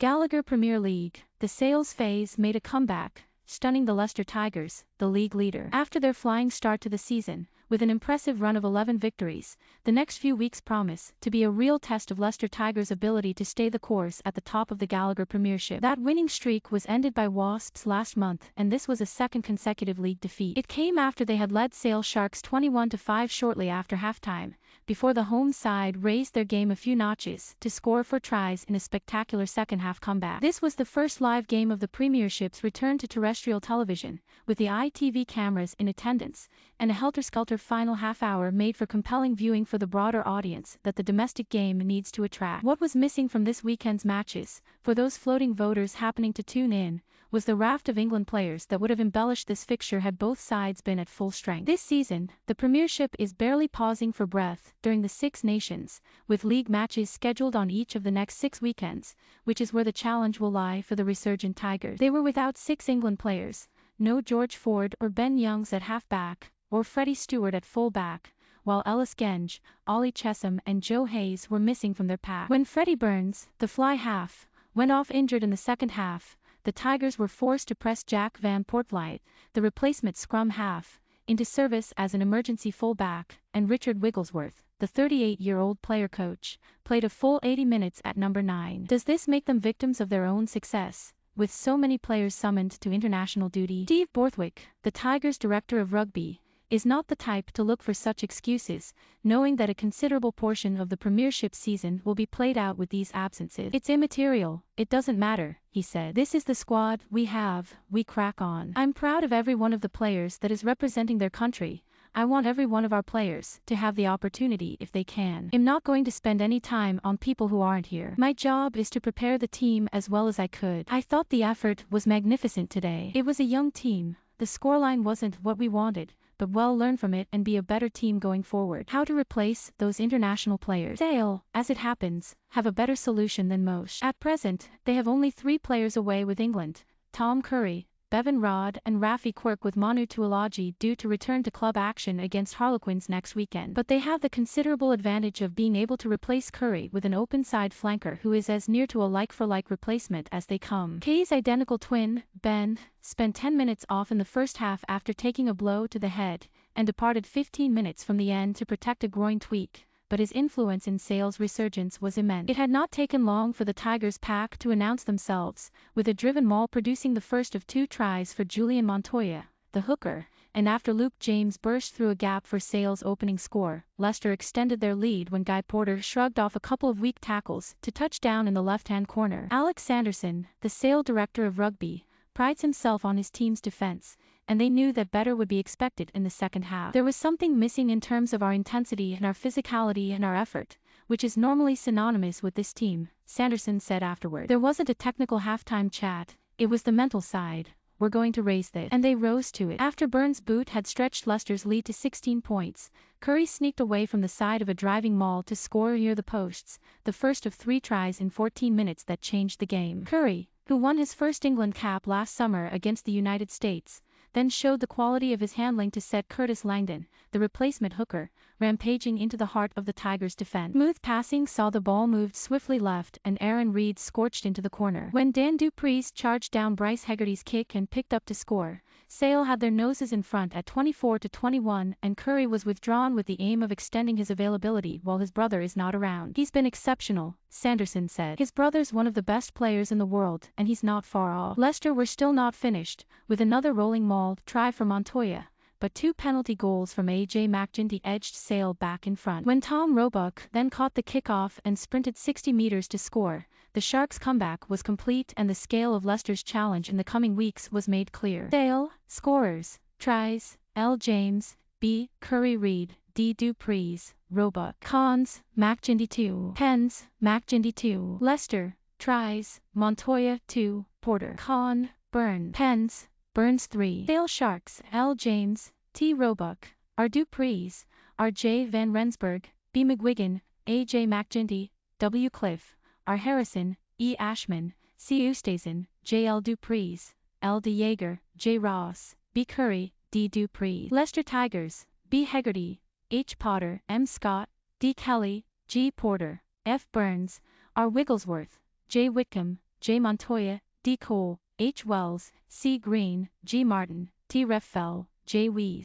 Gallagher Premier League, the sales phase made a comeback, stunning the Leicester Tigers, the league leader. After their flying start to the season, with an impressive run of 11 victories, the next few weeks promise to be a real test of Leicester Tigers' ability to stay the course at the top of the Gallagher Premiership. That winning streak was ended by Wasps last month, and this was a second consecutive league defeat. It came after they had led Sale Sharks 21-5 shortly after halftime, before the home side raised their game a few notches to score 4 tries in a spectacular second-half comeback. This was the first live game of the Premiership's return to terrestrial television, with the ITV cameras in attendance, and a helter-skelter final half-hour made for compelling viewing for the broader audience that the domestic game needs to attract. What was missing from this weekend's matches, for those floating voters happening to tune in, was the raft of England players that would have embellished this fixture had both sides been at full strength. This season, the Premiership is barely pausing for breath during the Six Nations, with league matches scheduled on each of the next 6 weekends, which is where the challenge will lie for the resurgent Tigers. They were without 6 England players, no George Ford or Ben Youngs at half-back, or Freddie Stewart at full-back, while Ellis Genge, Ollie Chessum and Joe Hayes were missing from their pack. When Freddie Burns, the fly half, went off injured in the second half, the Tigers were forced to press Jack Van Poortvliet, the replacement scrum half, into service as an emergency full-back, and Richard Wigglesworth, the 38-year-old player-coach, played a full 80 minutes at number 9. Does this make them victims of their own success, with so many players summoned to international duty? Steve Borthwick, the Tigers' director of rugby, is not the type to look for such excuses, knowing that a considerable portion of the Premiership season will be played out with these absences. It's immaterial, it doesn't matter, he said. This is the squad we have, we crack on. I'm proud of every one of the players that is representing their country. I want every one of our players to have the opportunity if they can. I'm not going to spend any time on people who aren't here. My job is to prepare the team as well as I could. I thought the effort was magnificent today. It was a young team. The scoreline wasn't what we wanted, but well, learn from it and be a better team going forward. How to replace those international players? Sale, as it happens, have a better solution than most. At present, they have only 3 players away with England: Tom Curry, Bevan Rodd and Rafi Quirk, with Manu Tuilagi due to return to club action against Harlequins next weekend. But they have the considerable advantage of being able to replace Curry with an open-side flanker who is as near to a like-for-like replacement as they come. Kay's identical twin, Ben, spent 10 minutes off in the first half after taking a blow to the head, and departed 15 minutes from the end to protect a groin tweak, but his influence in Sale's resurgence was immense. It had not taken long for the Tigers pack to announce themselves, with a driven maul producing the first of 2 tries for Julian Montoya, the hooker, and after Luke James burst through a gap for Sale's opening score, Leicester extended their lead when Guy Porter shrugged off a couple of weak tackles to touch down in the left-hand corner. Alex Sanderson, the Sale director of rugby, prides himself on his team's defense, and they knew that better would be expected in the second half. There was something missing in terms of our intensity and our physicality and our effort, which is normally synonymous with this team, Sanderson said afterward. There wasn't a technical halftime chat, it was the mental side. We're going to raise this. And they rose to it. After Burns' boot had stretched Leicester's lead to 16 points, Curry sneaked away from the side of a driving maul to score near the posts, the first of 3 tries in 14 minutes that changed the game. Curry, who won his first England cap last summer against the United States, then showed the quality of his handling to set Curtis Langdon, the replacement hooker, rampaging into the heart of the Tigers' defense. Smooth passing saw the ball moved swiftly left and Aaron Reed scorched into the corner. When Dan Dupreez charged down Bryce Hegarty's kick and picked up to score, Sale had their noses in front at 24-21 and Curry was withdrawn with the aim of extending his availability while his brother is not around. He's been exceptional, Sanderson said. His brother's one of the best players in the world and he's not far off. Leicester were still not finished, with another rolling maul try for Montoya, but 2 penalty goals from AJ McGinty edged Sale back in front. When Tom Roebuck then caught the kickoff and sprinted 60 meters to score, the Sharks' comeback was complete and the scale of Leicester's challenge in the coming weeks was made clear. Sale, scorers, tries, L. James, B. Curry Reed, D. Dupreez, Roebuck. Cons, McGinty 2. Pens, McGinty 2. Leicester, tries, Montoya 2, Porter. Con, Burn. Pens, Burns 3. Sale Sharks, L. James, T. Roebuck, R. Dupreez, R. J. Van Rensburg, B. McGuigan, A. J. McGinty, W. Cliff, R. Harrison, E. Ashman, C. Ustazen, J. L. Dupreez, L. De Jager, J. Ross, B. Curry, D. Dupreez. Leicester Tigers, B. Hegarty, H. Potter, M. Scott, D. Kelly, G. Porter, F. Burns, R. Wigglesworth, J. Whitcomb, J. Montoya, D. Cole, H. Wells, C. Green, G. Martin, T. Reffell, J. Wees.